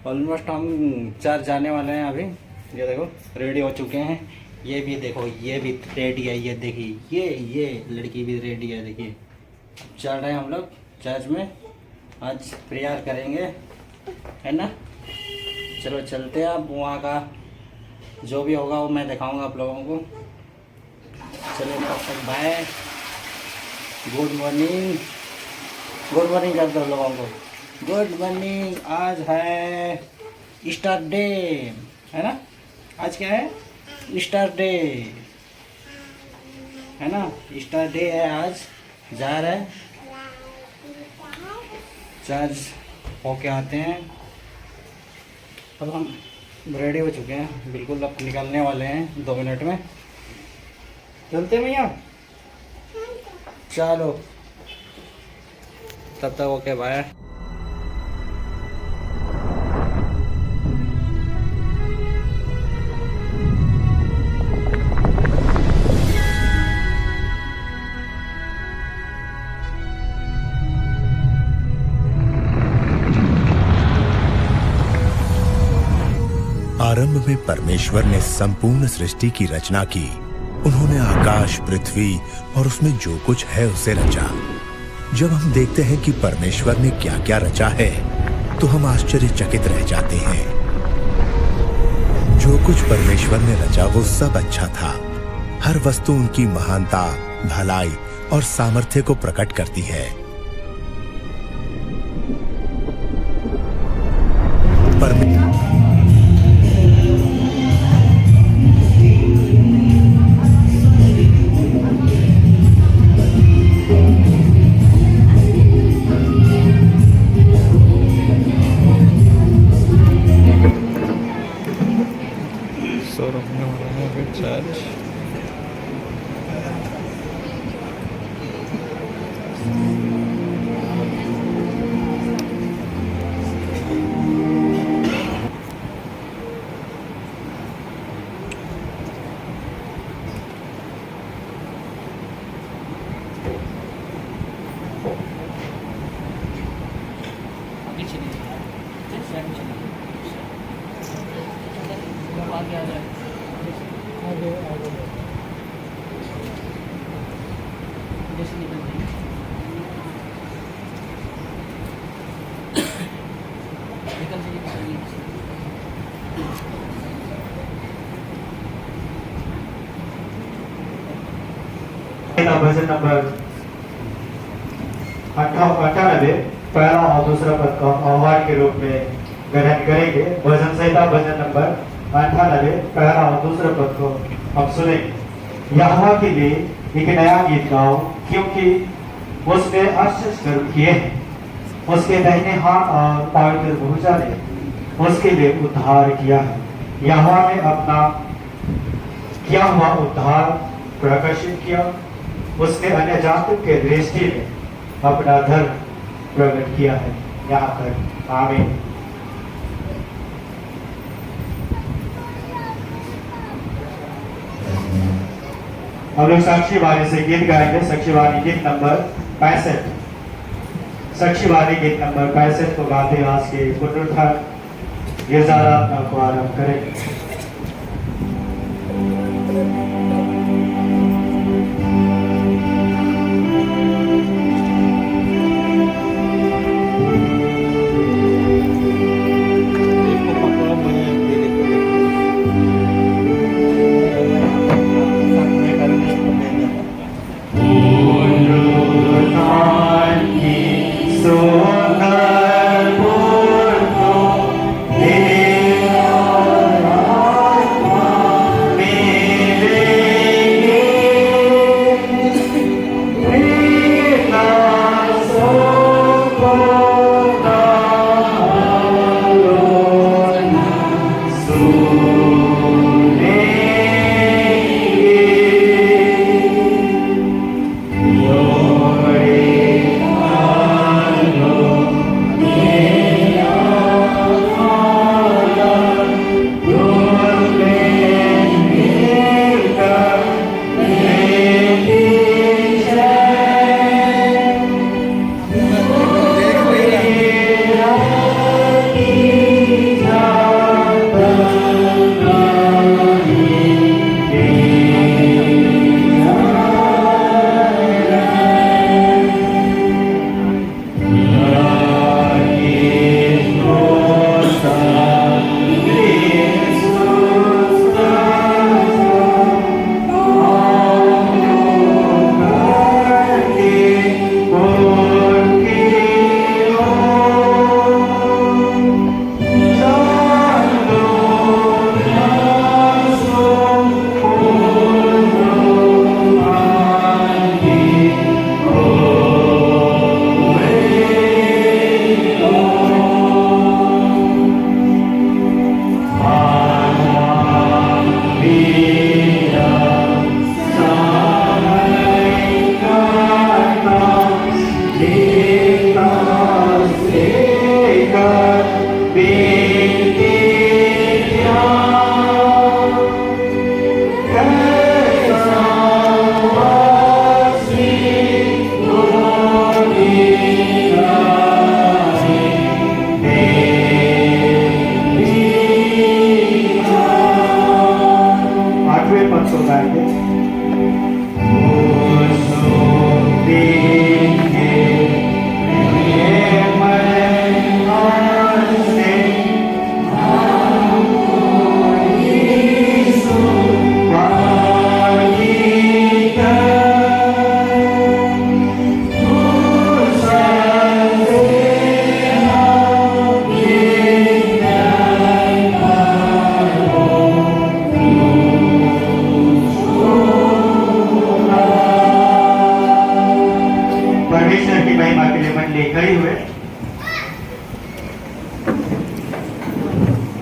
Almost हम church जाने वाले हैं अभी। ये देखो रेडी हो चुके हैं। ये भी देखो, ये भी रेडी है। ये देखिए, ये लड़की भी रेडी है। देखिए चल रहे हैं हम लोग चर्च में, आज प्रेयर करेंगे, है ना। चलो चलते हैं। अब वहाँ का जो भी होगा वो मैं दिखाऊंगा आप लोगों को। चलो तब तक bye, good morning. Good morning कर दो लोगों को, गुड मॉर्निंग। आज है ईस्टर डे, है ना। आज क्या है? ईस्टर डे, है ना। ईस्टर डे है आज। जा रहे हैं चर्च होके आते हैं। अब हम रेडी हो चुके हैं बिल्कुल, अब निकलने वाले हैं 2 मिनट में। चलते भैया, चलो तब तक ओके बाय। आरंभ में परमेश्वर ने संपूर्ण सृष्टि की रचना की। उन्होंने आकाश, पृथ्वी और उसमें जो कुछ है उसे रचा। जब हम देखते हैं कि परमेश्वर ने क्या क्या रचा है तो हम आश्चर्यचकित रह जाते हैं। जो कुछ परमेश्वर ने रचा वो सब अच्छा था। हर वस्तु उनकी महानता, भलाई और सामर्थ्य को प्रकट करती है। चर्च भजन नंबर 98 पहला और दूसरा पद का अवार्ड के रूप में ग्रहण करेंगे। भजन संहिता भजन नंबर 98 पहला और दूसरा पद को हम सुनेंगे। यहोवा के लिए एक नया गीत गाओ, क्योंकि उसने आश्चर्य कर्म किए हैं। उसके दाहिने हाथ और पवित्र भुजा ने उसके लिए उद्धार किया है। यहोवा ने अपना किया हुआ उद्धार प्रकाशित किया। उसने अन्य जातियों के दृष्टि में अपना धर्म प्रकट किया है। यहाँ तक आमीन। हम लोग साक्षी वाणी से गीत गाएंगे। साक्षी वाणी गीत नंबर 65। साक्षी वाणी गीत नंबर 65 को गाते आज के पुनरुत्थान गिरजाराधना को आरंभ करेंगे। So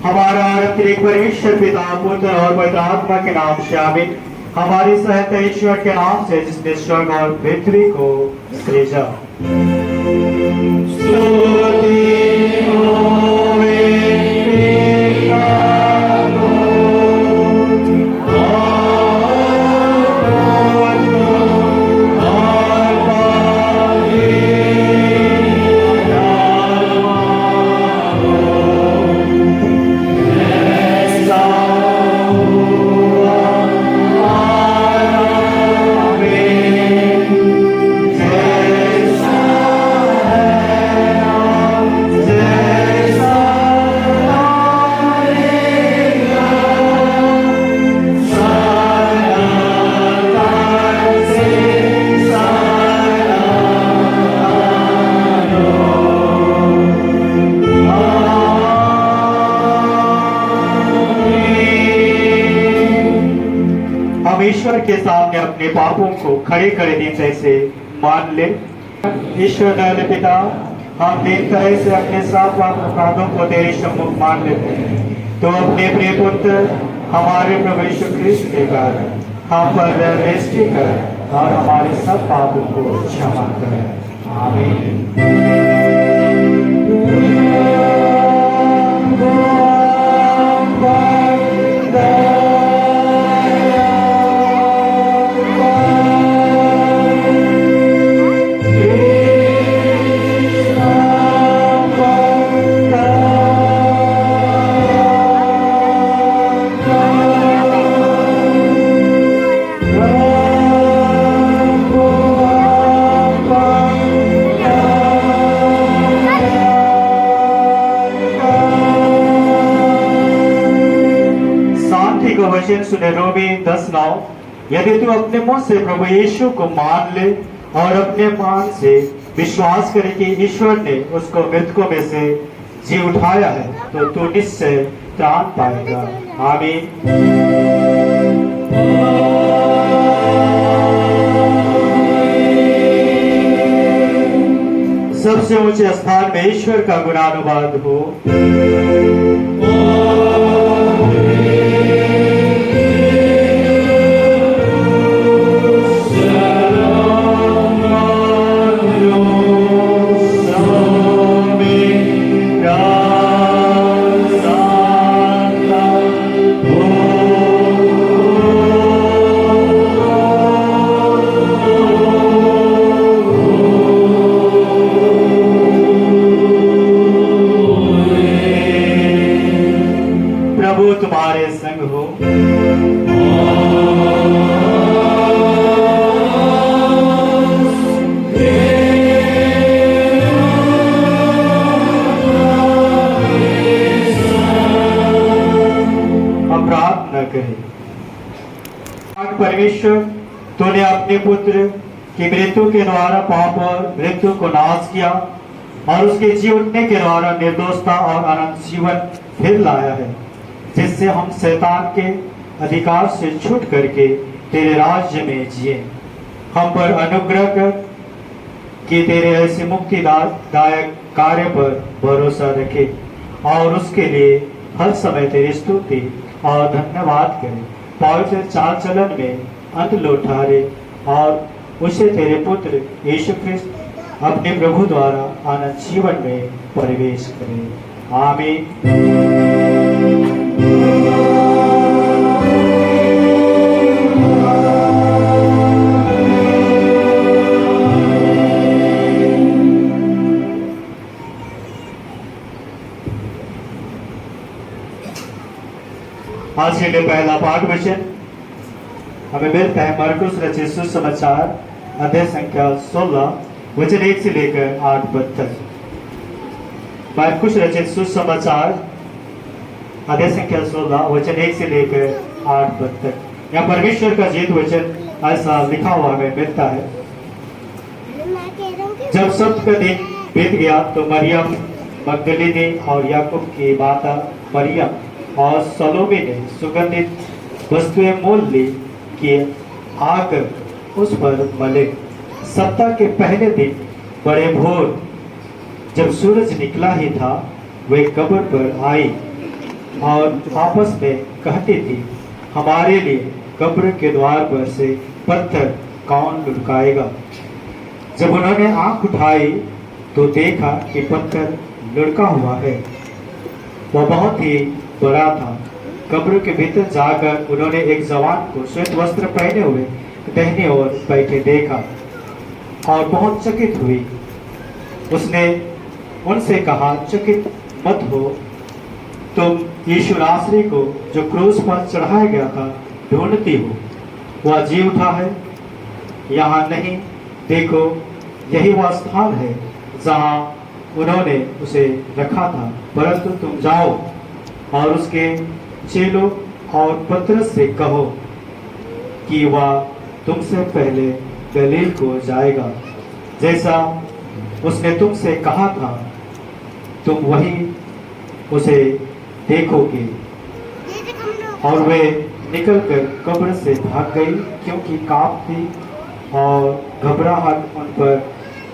हमारा एक परमेश्वर पिता पुत्र और पवित्र आत्मा के नाम से आमीन। हमारी सहायता ईश्वर के नाम से जिसने स्वर्ग और पृथ्वी को सृजा। ईश्वर के सामने अपने पापों को खड़े खड़े दिन से मान ले। ईश्वर दयालु पिता, हम दिन तरह से अपने साफ अपराधों को तेरे सम्मुख मान लेते हैं। तो अपने प्रिय पुत्र हमारे प्रभु यीशु ख्रिस्त के कारण हम पर दृष्टि कर और हमारे सब पापों को क्षमा कर। आमीन। वचन सुने रोमी 10:9। यदि तू अपने मुंह से प्रभु यीशु को मान ले और अपने मान से विश्वास करे कि ईश्वर ने उसको मृतकों में से जी उठाया है तो तू निश्चय त्राण पाएगा। आमीन। सबसे ऊंचे स्थान में ईश्वर का गुणानुवाद हो। तुम्हारे संग हो। हम प्रार्थना करें। परमेश्वर, तूने अपने पुत्र की मृत्यु के द्वारा पाप और मृत्यु को नाश किया और उसके जी उठने के द्वारा निर्दोषता और अनंत जीवन फिर लाया है, जिससे हम शैतान के अधिकार से छूट करके तेरे राज्य में जिए। हम पर अनुग्रह कर कि तेरे ऐसे मुक्तिदायक कार्य पर भरोसा रखे और उसके लिए हर समय तेरी स्तुति और धन्यवाद करें। पवित्र चाल चलन में अंत लौटारे और उसे तेरे पुत्र यीशु ख्रिस्त अपने प्रभु द्वारा आनंद जीवन में प्रवेश करें। आमीन। आज के लिए पहला पाठ वचन हमें मिलता है मरकुस रचित सुसमाचार अध्याय संख्या 16 वचन 1 से लेकर 8 पद तक। मरकुस रचित सुसमाचार अध्याय संख्या 16 वचन 1 से लेकर 8 पद तक। यहाँ परमेश्वर का जीवित वचन ऐसा लिखा हुआ हमें मिलता है। जब सप्त का दिन बीत गया तो मरियम मगदलिनी और याकूब की माता मरियम और सलोमी ने सुगंधित वस्तुएं मोल ली कि आकर उस पर मले। सप्ताह के पहले दिन बड़े भोर जब सूरज निकला ही था वे कब्र पर आई और आपस में कहती थी, हमारे लिए कब्र के द्वार पर से पत्थर कौन लुढ़काएगा। जब उन्होंने आंख उठाई तो देखा कि पत्थर लुढ़का हुआ है। वह बहुत ही बड़ा था। कब्र के भीतर जाकर उन्होंने एक जवान को श्वेत वस्त्र पहने हुए दाहिनी ओर बैठे देखा और बहुत चकित हुई। उसने उनसे कहा, चकित मत हो, तुम यीशु नासरी को जो क्रूस पर चढ़ाया गया था ढूंढती हो। वह जी उठा है, यहाँ नहीं, देखो यही वह स्थान है जहाँ उन्होंने उसे रखा था। परंतु तुम जाओ और उसके चेलों और पतरस से कहो कि वह तुमसे पहले गलील को जाएगा, जैसा उसने तुमसे कहा था तुम वही उसे देखोगे। और वे निकलकर कब्र से भाग गई, क्योंकि कांपती और घबराहट उन पर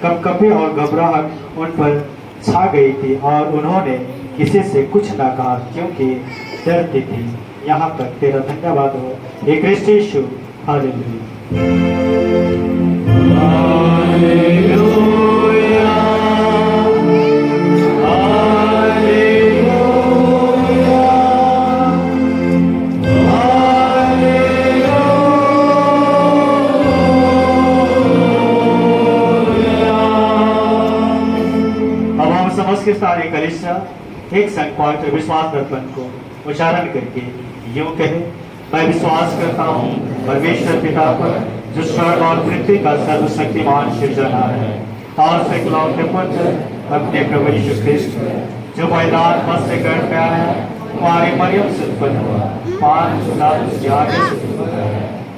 कपकपी और घबराहट उन पर छा गई थी, और उन्होंने किसी से कुछ ना कहा क्योंकि डरती थी। यहाँ तक तेरा धन्यवाद हो हे कृष्ण यीशु। हालेलुया। समझ के सारे कलिसिया एक संग पवित्र विश्वास दर्पण को उच्चारण करके यूं कहे, मैं विश्वास करता हूँ परमेश्वर पिता पर जो स्वर्ग और पृथ्वी का सर्वशक्तिमान सृजनहार है, और सैकड़ों के पुत्र अपने प्रभु यीशु ख्रिस्त जो मैदान मत से गर्भ में आया, हमारी मरियम से उत्पन्न हुआ, 5 साल उसके आगे से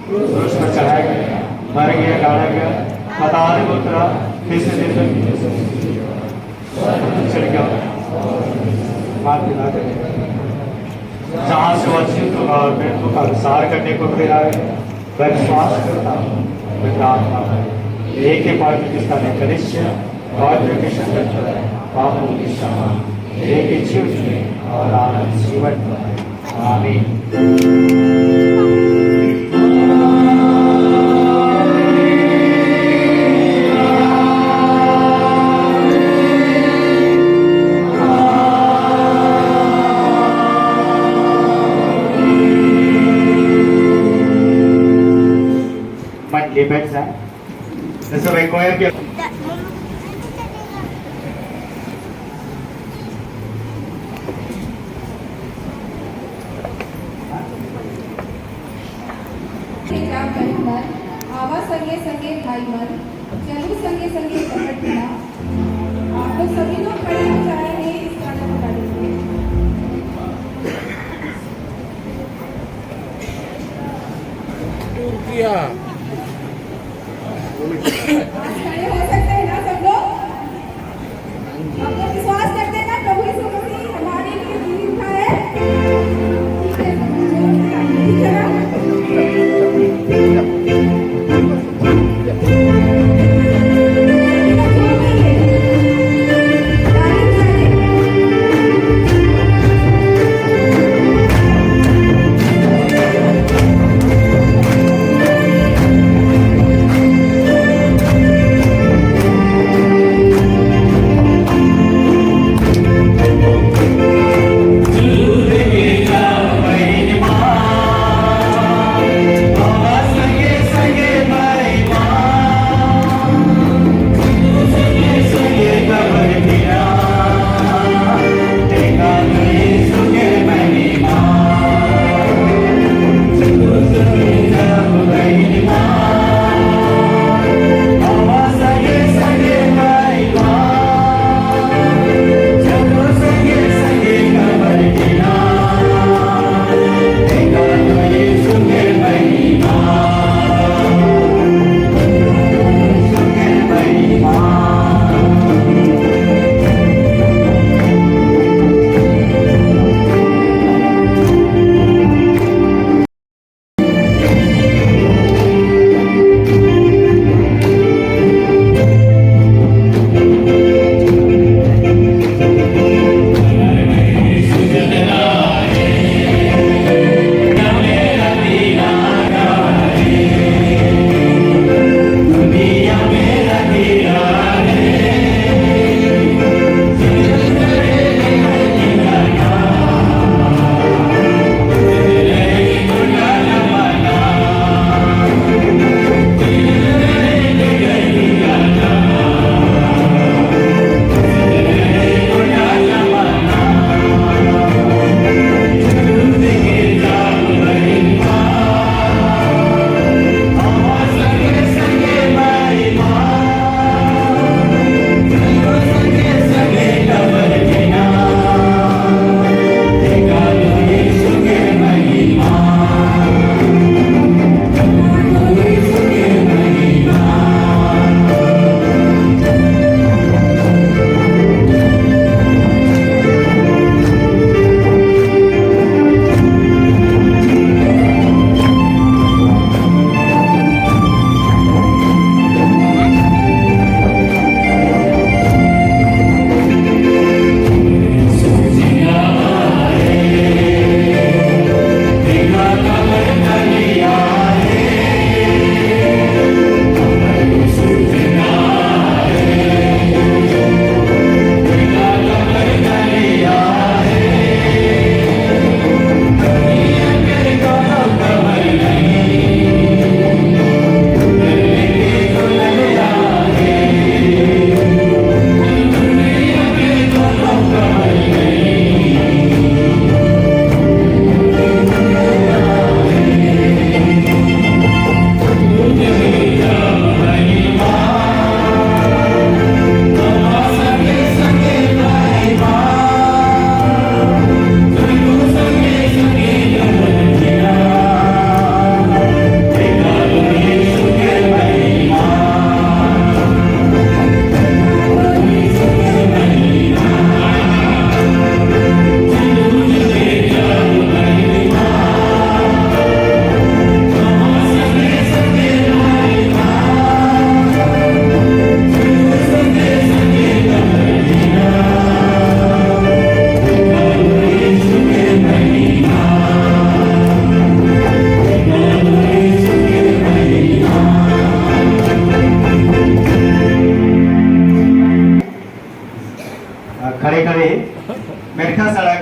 क्रूस पर चढ़ाया गया, मर गया, गाड़ा गया, पाताल में उतरा, तीसरे दिन चढ़ गया, जहाँ से वह चित्त और मृत्यु का विचार करने को फिर आए। मैं विश्वास करता हूँ एक ही पाकिस्तान है कनिष्ठ और पापों की क्षमा, एक ही जीवन और आनंद जीवन। आमीन। ये बैठ जाए जैसे भाई कोयर के आवा संगे संगे भाई मन, चलू संगे संगे पकड़ मिला। आप लोग सभी लोग खड़े हो जाएंगे इस गाना को गाने के लिए। खड़े हो सकते हैं ना सब लोग? आप लोग विश्वास करते हैं ना प्रभु यीशु मसीह हमारे लिए जी उठा है? ठीक है ना?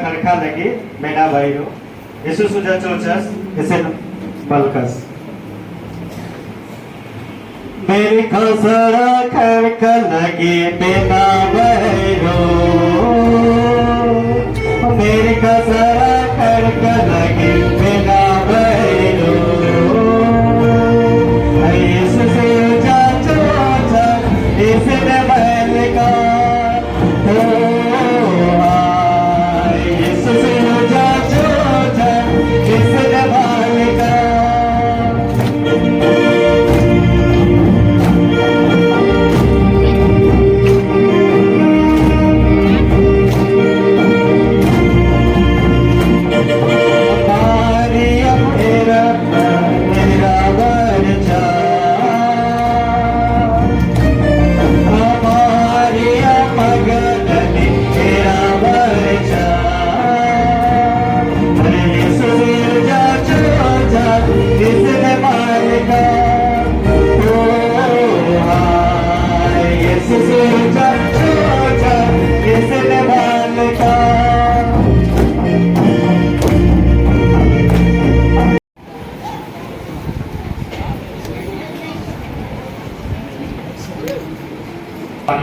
खड़का लगी मेना भाईरो यसु सुजा चोचस इसे बलकस मेरी खसरा खड़का लगी मेना भाईरो मेरी खसरा खड़का लगी मेना भाईरो यसु सुजा चोचस इसे बलका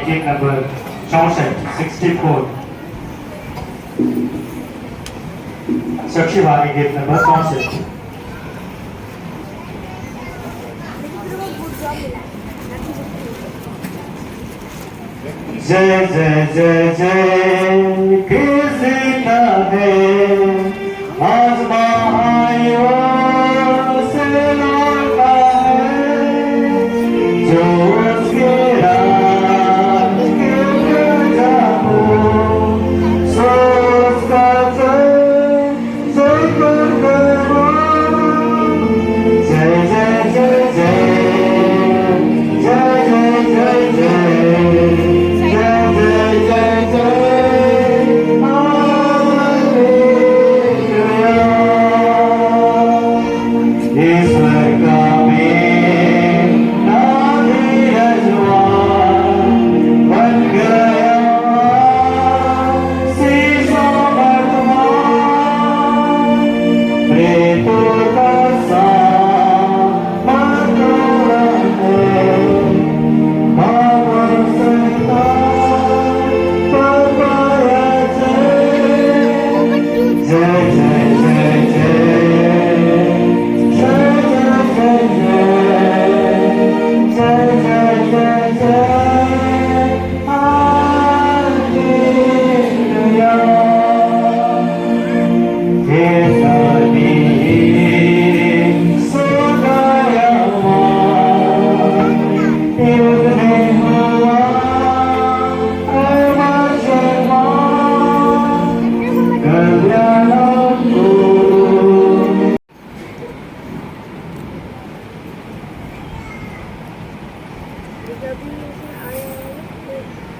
Gate number 64 Sakshivani gate number 64 जय जय जय जय कृष्ण है आज महायो से लौटा है जो उसके राज के जाओ सो उसका जय जय करो जय जय जय जय जय जय जय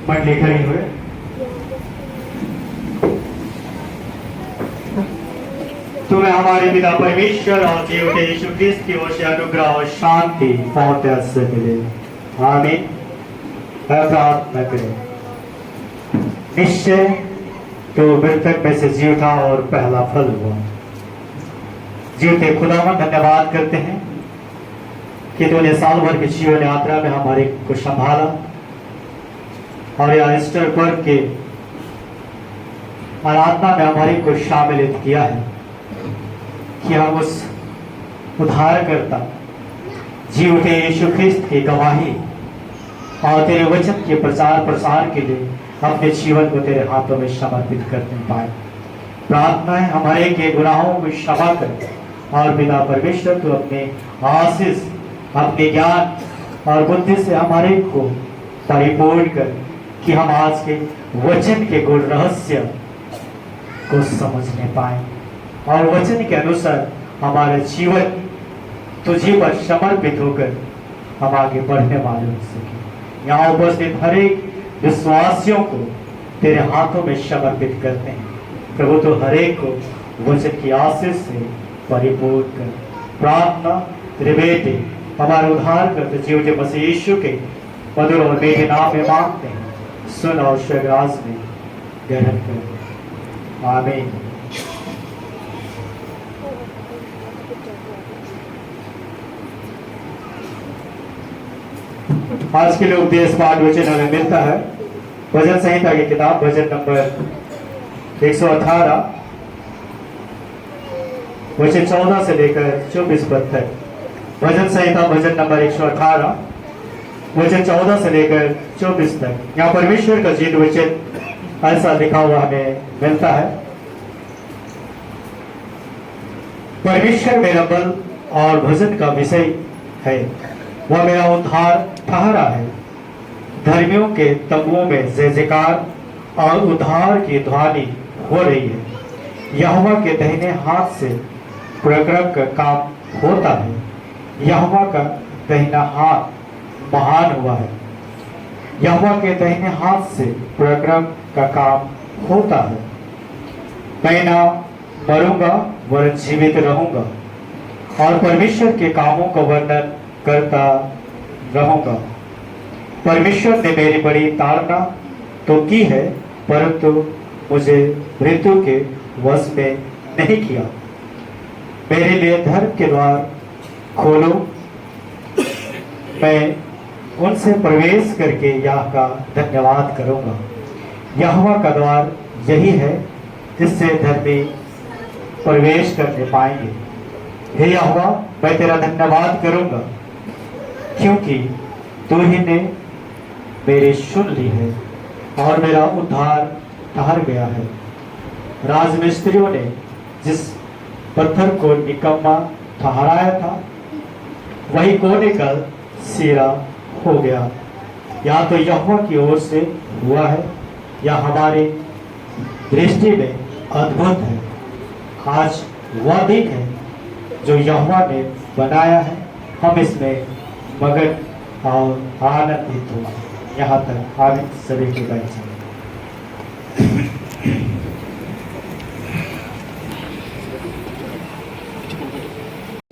मंडली खड़ी हुए तुम्हें हमारे पिता परमेश्वर और जीव के यीशु क्रिस्त की ओर से अनुग्रह और शांति बहुत से मिले आमीन। प्रार्थना करें। निश्चय तो मृतक में से जी उठा और पहला फल हुआ। जीवते खुदावन धन्यवाद करते हैं कि तूने साल भर की जीवन यात्रा में हमारे को संभाला और यह ईस्टर पर्व के आराधना में हमारे को शामिल किया है कि हम उस उद्धारकर्ता जी उठे यीशु ख्रिस्त की गवाही और तेरे वचन के प्रचार प्रसार के लिए अपने जीवन को तेरे हाथों में समर्पित करने पाए। प्रार्थना है हमारे के गुनाहों को क्षमा कर और बिना परमेश्वर तो अपने आशीष अपने ज्ञान और बुद्धि से हमारे को परिपूर्ण कर कि हम आज के वचन के गुण रहस्य को समझने पाए और वचन के अनुसार हमारा जीवन तुझे पर समर्पित होकर हम आगे बढ़ने वाले हो सके। यहाँ उपस्थित हर एक विश्वासियों को तेरे हाथों में समर्पित करते हैं प्रभु, तो हर एक को वचन की आशीष से परिपूर्ण कर। प्रार्थना तेरे बेटे हमारे उद्धार करते जीवते मसीह यीशु के मधुर और बेटे नाम में मांगते हैं, सुन और स्वर्गराज में ग्रहण कर। आमीन। आज के लिए उपदेश पाठ वचन हमें मिलता है भजन संहिता की किताब भजन नंबर 118 वचन 14 से लेकर 24 पद तक। भजन संहिता भजन नंबर 118 वचन 14 से लेकर 24 तक। यहाँ परमेश्वर का जीवित वचन ऐसा लिखा हुआ हमें मिलता है। परमेश्वर मेरा बल और भजन का विषय है, वह मेरा उद्धार ठहरा है। धर्मियों के तंबुओं में जय जयकार और उद्धार की ध्वनि हो रही है। यहोवा के दाहिने हाथ से पराक्रम का काम होता है। यहोवा का दाहिना हाथ महान हुआ है। यहोवा के दाहिने हाथ से पराक्रम का काम होता है। मैं ना मरूंगा वरन जीवित रहूंगा और परमेश्वर के कामों का वर्णन करता रहूंगा। परमेश्वर ने मेरी बड़ी ताड़ना तो की है, परंतु मुझे मृत्यु के वश में नहीं किया। मेरे लिए धर्म के द्वार खोलो, मैं उनसे प्रवेश करके यह का धन्यवाद करूंगा। यहोवा का द्वार यही है जिससे धर्मी प्रवेश करने पाएंगे। हे यहोवा, मैं तेरा धन्यवाद करूंगा क्योंकि तू ही ने मेरी सुन ली है और मेरा उद्धार ठहर गया है। राजमिस्त्रियों ने जिस पत्थर को निकम्मा ठहराया था वही कोने का सिरा हो गया। या तो यहोवा की ओर से हुआ है या हमारी दृष्टि में अद्भुत है। आज वह दिन है जो यहोवा ने बनाया है, हम इसमें मगन और आनंदित हो। यहाँ तक आगे सभी की बैठ जाए।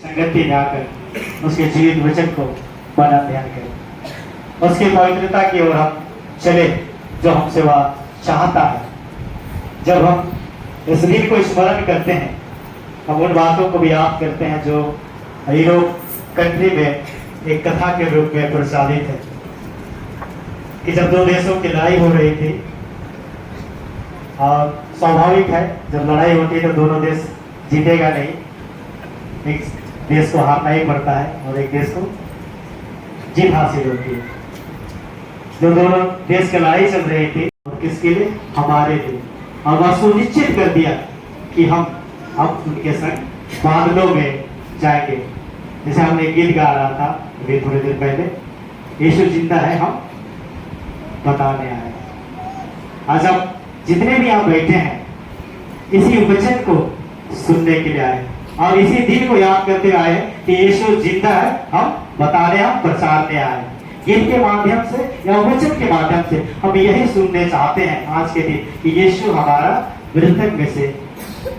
संगति में आकर उसके जीवित वचन को बना ध्यान करें, उसकी पवित्रता की ओर हम चले जो हमसे वह चाहता है। जब हम इस दिन को स्मरण करते हैं, हम उन बातों को भी याद करते हैं जो यूरोप कंट्री में एक कथा के रूप में प्रचलित है कि जब दो देशों की लड़ाई हो रही थी, और स्वाभाविक है जब लड़ाई होती है तो दोनों देश जीतेगा नहीं, एक देश को हारना ही पड़ता है और एक देश को जीत हासिल होती है। जो दोनों देश की लड़ाई चल रही थी और किसके लिए? हमारे लिए। और वह सुनिश्चित कर दिया कि हम अब उनके संग बादलों में जाएंगे। जैसे हमने गीत गा रहा था अभी थोड़ी देर पहले, यीशु जिंदा है, हम बताने आए। आज आप जितने भी आप बैठे हैं इसी वचन को सुनने के लिए आए और इसी दिन को याद करते आए कि यीशु जिंदा है, हम बताने, हम प्रचारने आए। गीत के माध्यम से या वचन के माध्यम से हम यही सुनने चाहते हैं आज के दिन कि यीशु हमारा मृतक में से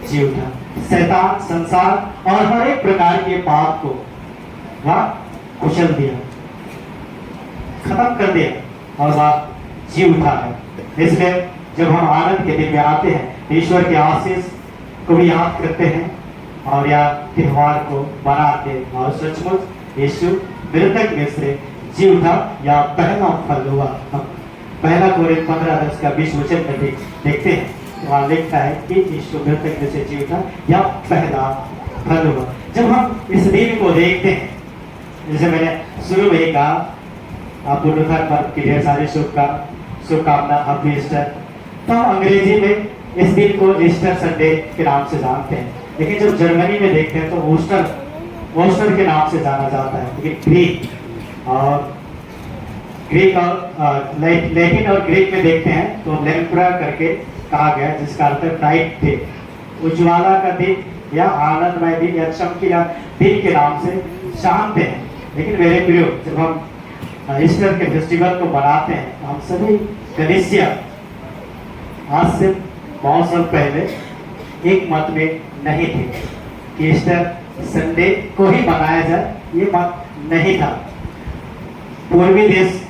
जी उठा। शैतान, संसार और हर एक प्रकार के पाप को वह कुचल दिया, खत्म कर दिया और वह जी उठा है। इसलिए जब हम आनंद के दिन में आते हैं, ईश्वर के आशीष को भी याद करते हैं और या त्योहार को मनाते और सचमुच यीशु मृतक में से जी उठा या पहला फल हुआ। हम पहला कोरिन्थ 15 का 20 वचन में देखते हैं, वहाँ लिखता है कि यीशु मृतक में से जी उठा या पहला फल हुआ। जब हम इस दिन को देखते हैं, जैसे मैंने शुरू में ही कहा, आप पुनरुत्थान पर्व की ढेर सारी शुभकामना, हैप्पी ईस्टर। तो हम अंग्रेजी में इस दिन को ईस्टर संडे के नाम से जानते हैं, लेकिन जब जर्मनी में देखते हैं तो ओस्टर के नाम से जाना जाता है। लेकिन ग्रीक और लैटिन और ग्रीक में देखते हैं तो लेम्प्रा करके कहा गया, जिसका अर्थ ब्राइट डे, उज्ज्वला का दिन या आनंदमय दिन या चमकीला दिन के नाम से जानते हैं। लेकिन मेरे प्रियो, जब हम ईस्टर के फेस्टिवल को मनाते हैं तो हम सभी कलीसिया आज से बहुत साल पहले एक मत में नहीं थे कि ईस्टर संडे को ही मनाया जाए, ये मत नहीं था। पूर्वी देश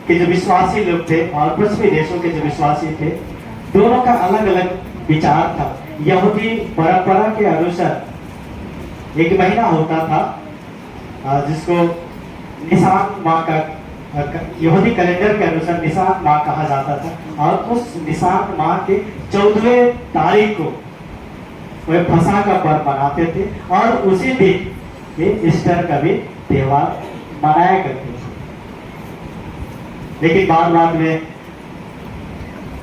के जो विश्वासी लोग थे और पश्चिमी देशों के जो विश्वासी थे, दोनों का अलग अलग विचार था। यहूदी परंपरा के अनुसार एक महीना होता था जिसको निसान माह का, यहूदी कैलेंडर के अनुसार निसान माह कहा जाता था, और उस निसान माह के 14वें तारीख को वे फसह का पर्व मनाते थे, और उसी दिन ये ईस्टर का भी त्योहार मनाया करते थे। लेकिन बाद में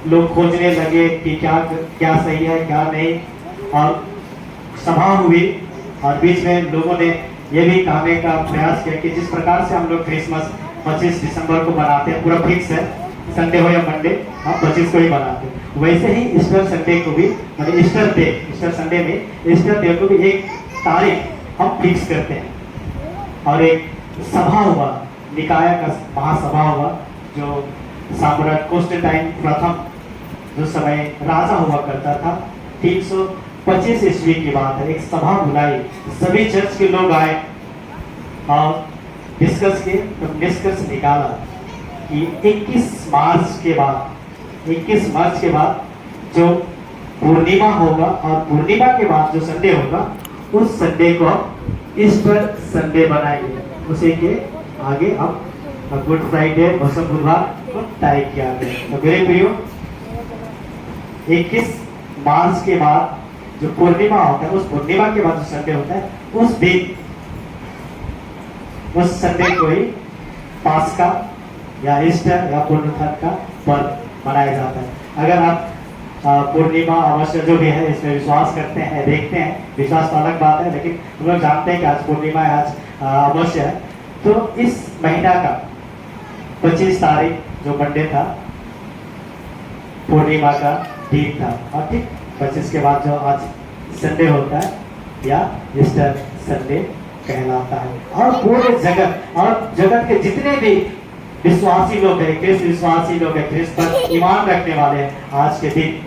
लोग खोजने लगे कि क्या क्या सही है क्या नहीं, और सभा हुई, और बीच में लोगों ने ये भी कहने का प्रयास किया कि जिस प्रकार से हम लोग क्रिसमस 25 दिसंबर को मनाते हैं, पूरा फिक्स है, संडे हो या मंडे, हम 25 को ही मनाते हैं, वैसे ही ईस्टर संडे को भी, मतलब ईस्टर डे, ईस्टर संडे में ईस्टर डे को भी एक तारीख हम फिक्स करते हैं। और एक सभा हुआ, निकाया का महासभा हुआ, जो सम्राट कॉन्स्टेंटाइन प्रथम जो समय राजा हुआ करता था, 325 ईस्वी की बात है, एक सभा बुलाई, सभी चर्च के लोग आए और डिस्कस किए, तो निष्कर्ष निकाला कि 21 मार्च के बाद जो पूर्णिमा होगा, और पूर्णिमा के बाद जो संडे होगा, उस संडे को हम ईस्टर संडे बनाएंगे। उसी के आगे हम गुड फ्राइडे, भसम बुधवार को तय किया गया। तो मेरे प्रियो, 21 मार्च के बाद जो पूर्णिमा होता है, उस पूर्णिमा के बाद जो संडे होता है, उस दिन, उस संडे को ही पास्का या ईस्टर या पुनरुत्थान का पर्व मनाया जाता है। अगर आप पूर्णिमा अवश्य जो भी है इसमें विश्वास करते हैं, देखते हैं, विश्वास तो अलग बात है, लेकिन हम लोग जानते हैं कि आज पूर्णिमा है, आज अवश्य है, तो इस महीना का 25 तारीख जो मंडे था, पूर्णिमा का दिन था, और ठीक 25 के बाद जो आज संडे होता है या ईस्टर संडे कहलाता है। और पूरे जगत के जितने भी विश्वासी लोग हैं, क्रिस्त विश्वासी लोग हैं, क्रिस्त पर ईमान रखने वाले हैं, आज के दिन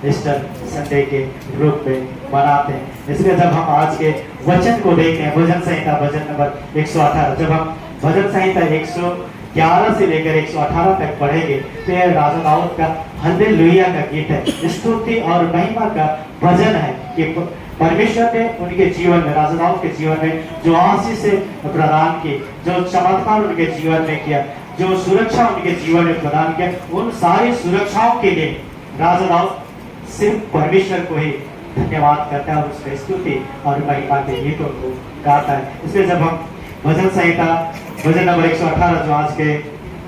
ईस्टर संडे के रूप में मनाते हैं। इसलिए जब हम आज के वचन को देखते हैं, भजन संहिता भजन नंबर 118, जब हम भजन संहिता 111 से लेकर 118 तक पढ़ेंगे, तो यह राजा दाऊद का हालेलुया का गीत है, स्तुति और महिमा का भजन है कि परमेश्वर ने उनके जीवन में, राजा दाऊद के जीवन में जो आशीष प्रदान की, जो चमत्कार उनके जीवन में किया, जो सुरक्षा उनके जीवन में प्रदान किया, उन सारी सुरक्षाओं के लिए राजा दाऊद सिर्फ परमेश्वर को ही धन्यवाद करता है और उसकी स्तुति और महिमा के गीतों को गाता है। इसलिए जब हम भजन संहिता भजन नंबर 118 जो आज के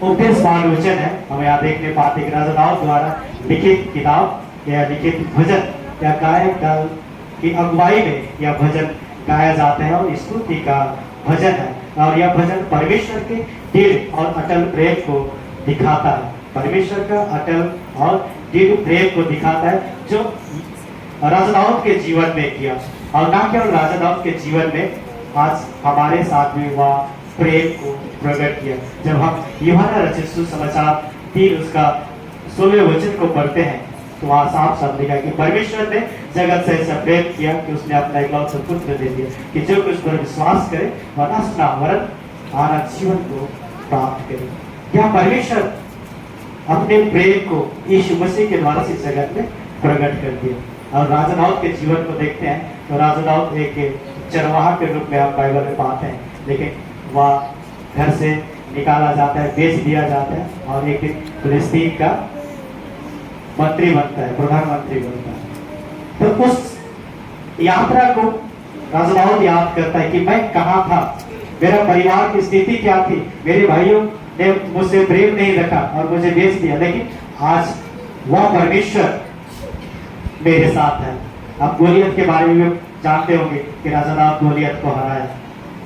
उपदेशवान वचन है, हम यहाँ देखने पाते हैं कि राजा दाऊद द्वारा लिखित किताब या लिखित भजन या गायक दल की अगुवाई में यह भजन गाया जाता है, और स्तुति का भजन है, और यह भजन परमेश्वर के दिल और अटल प्रेम को दिखाता है, परमेश्वर का अटल और दिल प्रेम को दिखाता है, जो राजा दाऊद के जीवन में किया, और ना केवल राजा दाऊद के जीवन में, आज हमारे साथ भी वह प्रेम को प्रकट किया। जब हम यूहन्ना रचित सुसमाचार 3 उसका 16वें वचन को पढ़ते हैं, तो वहाँ साफ साफ लिखा कि परमेश्वर ने जगत से ऐसा प्रेम किया कि उसने अपना इकलौता पुत्र दे दिया, कि जो कुछ पर विश्वास करे वह नाश ना वरन अनंत जीवन को प्राप्त करे। क्या परमेश्वर अपने प्रेम को यीशु मसीह के द्वारा इस जगत में प्रकट कर दिया। और राजा दाऊद के जीवन को देखते हैं, तो राजा दाऊद एक चरवाहा के रूप में हम बाइबल में पाते हैं, लेकिन वह घर से निकाला जाता है, बेच दिया जाता है, और एक दिन फिलिस्तीन का मंत्री बनता है, प्रधानमंत्री बनता है। तो उस यात्रा को राजा दाऊद याद करता है कि मैं कहाँ था, मेरा परिवार की स्थिति क्या थी, मेरे भाइयों ने मुझसे प्रेम नहीं रखा और मुझे बेच दिया, लेकिन आज वह परमेश्वर मेरे साथ है। आप गोलियत के बारे में जानते होंगे कि राजा दाऊद गोलियत को हराया।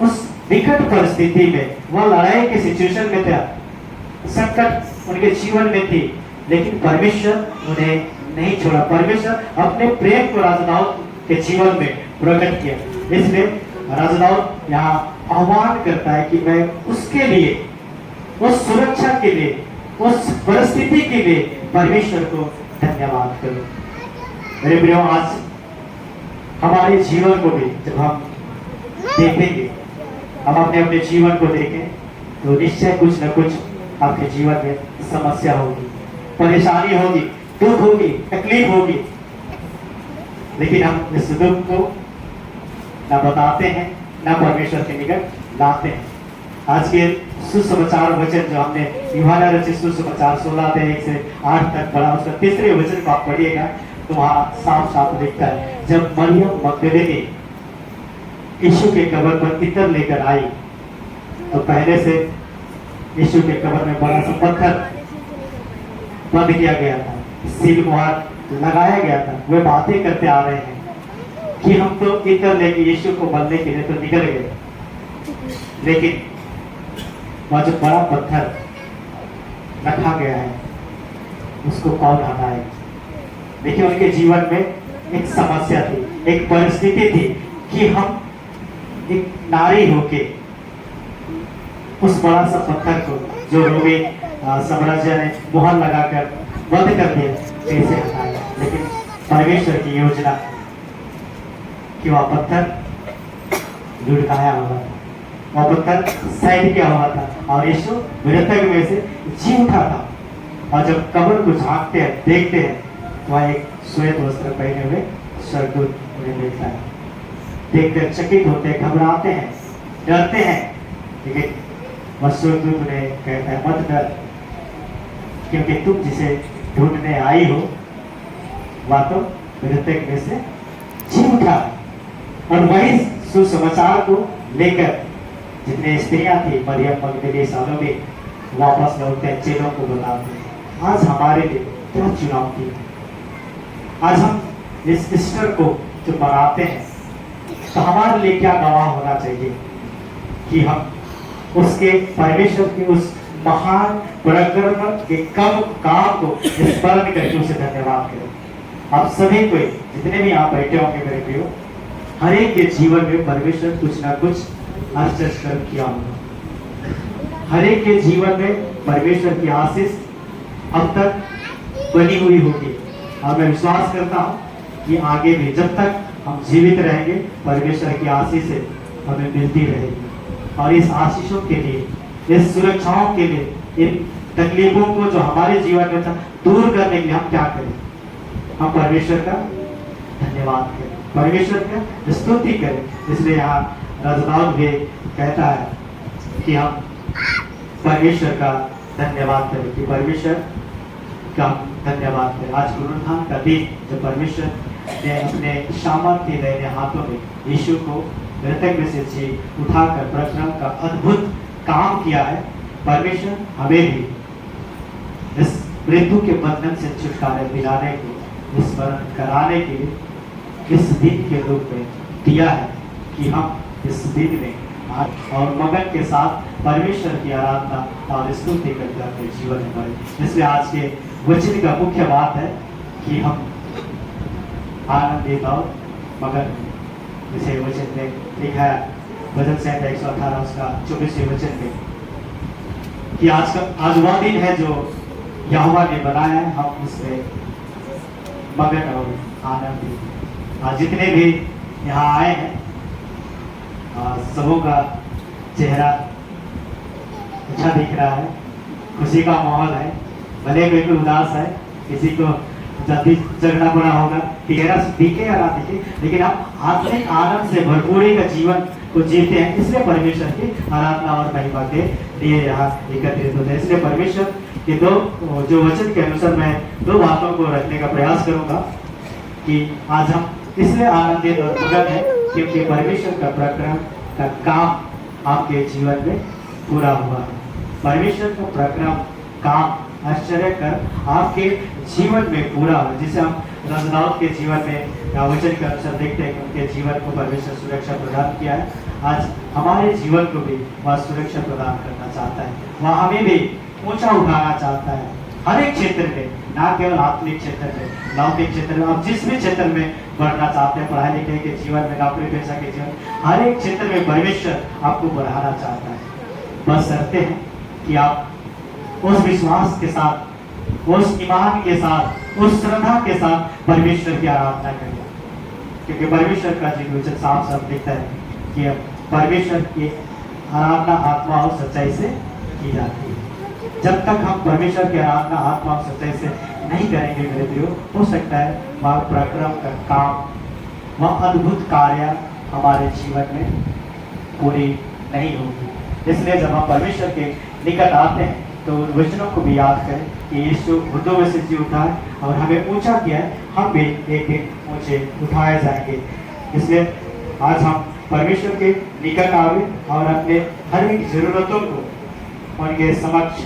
उस विकट परिस्थिति में, वह लड़ाई के सिचुएशन में था, संकट उनके जीवन में थी, लेकिन परमेश्वर उन्हें नहीं छोड़ा। परमेश्वर अपने प्रेम को राजा दाऊद के जीवन में प्रकट किया। इसलिए राजा दाऊद यहाँ आह्वान करता है कि मैं उसके लिए, उस सुरक्षा के लिए, उस परिस्थिति के लिए परमेश्वर को धन्यवाद करूं। मेरे प्रियो, आज हमारे जीवन को भी जब हम देखेंगे, हम अपने अपने जीवन को देखें, तो निश्चय कुछ न कुछ आपके जीवन में समस्या होगी, परेशानी होगी, दुख होगी, तकलीफ होगी, लेकिन हम इस दुख को न बताते हैं, न परमेश्वर के निकट लाते हैं। आज के सुसमाचार वचन जो हमने यूहन्ना रचित सुसमाचार 16 से 8 तक पढ़ा, उसका तीसरे वचन को आप पढ़िएगा तो वहां साफ साफ लिखता है, जब मरियम मगदलीनी यीशु के कब्र पर इत्र लेकर आई तो पहले से यीशु के कब्र में बड़ा सा पत्थर बंद किया गया था, सील मुहर लगाया गया था। वे बातें करते आ रहे हैं कि हम तो इत्र लेके यीशु को मरने के लिए तो निकल गए, लेकिन वह जो बड़ा पत्थर रखा गया है उसको कौन हटाए। देखिए उनके जीवन में एक समस्या थी, एक परिस्थिति थी कि हम एक नारी होके उस बड़ा सा पत्थर को जो रोमी साम्राज्य ने मुहर लगाकर बंद कर दिया कैसे हटाए। लेकिन परमेश्वर की योजना कि वह पत्थर लुढ़काया हुआ था, वह पत्थर साइड किया हुआ था और यीशु मृतक में से जी उठा था। और जब कब्र को झांकते हैं, देखते हैं, वह एक श्वेत वस्त्र पहने हुए स्वर्गदूत उन्हें मिलता है। देखकर चकित होते हैं, घबराते हैं, डरते हैं, लेकिन वह स्वर्गदूत उन्हें कहता है, मत डर, क्योंकि तुम जिसे ढूंढने आई हो वह तो मृतक में से जी उठा। और वही सुसमाचार को लेकर जितने स्त्रियां थी, मरियम मगदली, सालोमी, वापस लौटते हैं, चेलों को बताते हैं। आज हमारे लिए क्या चुनौती है। आज हम इस ईस्टर को जो मनाते हैं तो हमारे लिए क्या गवाह होना चाहिए कि हम उसके परमेश्वर के उस महान पराक्रम के कम काम को स्मरण करके उसे धन्यवाद करें। आप सभी को, जितने भी आप बैठे होंगे मेरे प्रियो, हर एक के जीवन में परमेश्वर कुछ ना कुछ आश्चर्य किया होगा। हर एक के जीवन में परमेश्वर की आशीष अब तक बनी हुई होगी और मैं विश्वास करता हूँ कि आगे भी जब तक हम जीवित रहेंगे परमेश्वर की आशीष हमें मिलती रहेगी। और इस आशीषों के लिए, इस सुरक्षाओं के लिए, इन तकलीफों को जो हमारे जीवन में था दूर करने के लिए हम क्या करें? हम परमेश्वर का धन्यवाद करें, परमेश्वर का स्तुति करें। इसलिए यहाँ राजदाऊद भी कहता है कि हम परमेश्वर का धन्यवाद करें, कि परमेश्वर का धन्यवाद करें। आज पुनरुत्थान का दिन जो परमेश्वर ने अपने सामर्थ्य लेने हाथों में यीशु को मृतक में से जी उठाकर पराक्रम का अद्भुत काम किया है, परमेश्वर हमें भी इस मृत्यु के बंधन से छुटकारा दिलाने को, स्मरण कराने के लिए इस दिन के रूप में दिया है कि हम इस दिन में और मगन के साथ परमेश्वर की आराधना और स्तुति करके अपने जीवन में बढ़े। इसलिए आज के वचन का मुख्य बात है कि हम आनंदित और मगन, जिसे वचन में लिखा है भजन संहिता 118 उसका 24वें वचन में, कि आज वह दिन है जो यहोवा ने बनाया है, हम उसमें मगन और आनंदित। आज जितने भी यहाँ आए हैं सबों का चेहरा अच्छा दिख रहा है, खुशी का माहौल है। भले कोई उदास है, किसी को जल्दी जगना पड़ा होगा, चेहरा दिखे या ना दिखे, लेकिन हम आत्मिक आनंद से भरपूरी का जीवन को जीते हैं। इसलिए परमेश्वर की आराधना और महिमा के लिए यहाँ एकत्रित होते हैं। इसलिए परमेश्वर के जो वचन के अनुसार मैं दो बातों को रखने का प्रयास करूंगा कि आज हम इसलिए आनंदित और मगन है क्योंकि परमेश्वर का पराक्रम का काम आपके जीवन में पूरा हुआ है। परमेश्वर का पराक्रम काम आश्चर्य कर आपके जीवन में पूरा हुआ, जिसे हम राजदाऊद के जीवन में वचन के अनुसार देखते हैं कि उनके जीवन को परमेश्वर सुरक्षा प्रदान किया है। आज हमारे जीवन को भी वह सुरक्षा प्रदान करना चाहता है, वह हमें भी ऊंचा उठाना चाहता है हर एक क्षेत्र में, ना केवल आत्मिक क्षेत्र में, लौकिक क्षेत्र में। आप जिस भी क्षेत्र में बढ़ना चाहते हैं, पढ़ाई लिखाई के जीवन में, नौकरी पेशा के जीवन, हर एक क्षेत्र में परमेश्वर आपको बढ़ाना चाहता है। बस शर्तें हैं कि आप उस विश्वास के साथ, उस ईमान के साथ, उस श्रद्धा के साथ परमेश्वर की आराधना करें, क्योंकि परमेश्वर का जीवन साफ साफ दिखता है कि परमेश्वर की आराधना आत्मा और सच्चाई से की जाती है। जब तक हम परमेश्वर की आराधना आत्मा और सच्चाई से नहीं करेंगे मेरे प्रियो, हो सकता है वह पराक्रम का काम वह अद्भुत कार्य हमारे जीवन में पूरी नहीं होगी। इसलिए जब हम परमेश्वर के निकट आते हैं तो उन वचनों को भी याद करें कि यीशु मुर्दों में से जी उठा है और हमें ऊंचा किया है, हम भी एक दिन ऊंचे उठाए जाएंगे। इसलिए आज हम परमेश्वर के निकट आवे और अपने हर एक जरूरतों को उनके समक्ष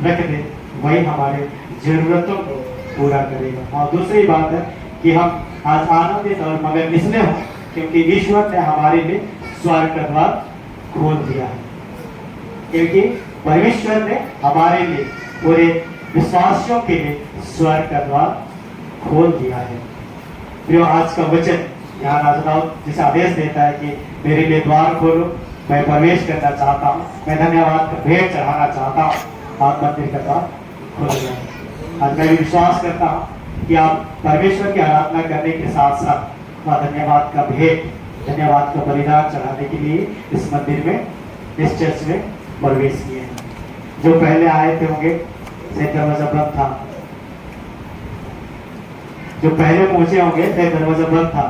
रख दे, वही हमारे जरूरतों को पूरा करेगा। और दूसरी बात है कि हम आज आनंदित और मगन इसलिए हो क्योंकि ईश्वर ने हमारे लिए स्वर्ग का द्वार खोल दिया है, क्योंकि परमेश्वर ने हमारे लिए पूरे विश्वासियों के लिए स्वर्ग का द्वार खोल दिया है। प्रियो, आज का वचन यहाँ राजा जिसे आदेश देता है कि मेरे लिए द्वार खोलो, मैं प्रवेश करना चाहता हूँ, मैं धन्यवाद का भेंट चढ़ाना चाहता हूँ, आप मंदिर का द्वार खोल दिया है। आज मैं भी विश्वास करता हूँ कि आप परमेश्वर की आराधना करने के साथ साथ वह धन्यवाद का भेंट, धन्यवाद का बलिदान चढ़ाने के लिए इस मंदिर में, इस चर्च में प्रवेश किए हैं। जो पहले आए थे होंगे शायद दरवाजा बंद था, जो पहले पहुंचे होंगे शायद दरवाजा बंद था,